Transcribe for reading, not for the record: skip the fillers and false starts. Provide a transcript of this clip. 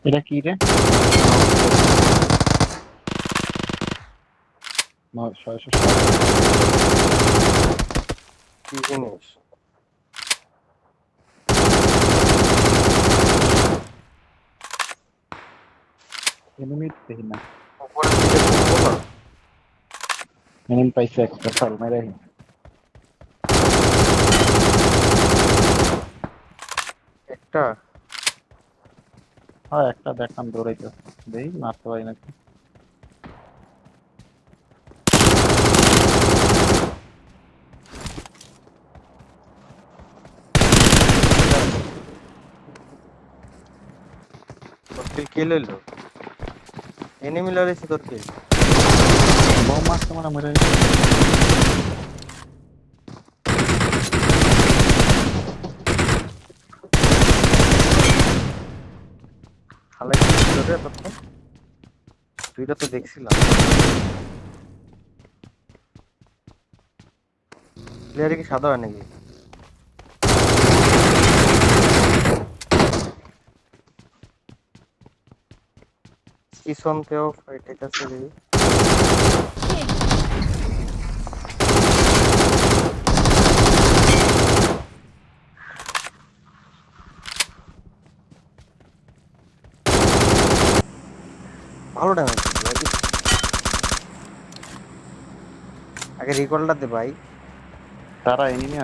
এটা কি রে? 660 কি জিনিস? এনিমি দেখি না। উপরের দিকে ঘুরবো না? এনিমি পাইছে একটা সাল মেরে। একটা হ্যাঁ একটা দেখলাম দৌড়াইতে, দেখি মারতে পারি নাকি। তোর কিল হইলো? এনিমি লড়েছে তোর কিল? বম মারতে মানে মেরে। খালাই কি ছিল রে তখন? দুইটা তো দেখছিলাম। প্লেয়ারে কি সাদা হয় নাকি? পিছনতেও ফাইট আছে রে। ভালো ড্যামেজ দিছে। আগে রিকলটা দে ভাই। তারা এনিমি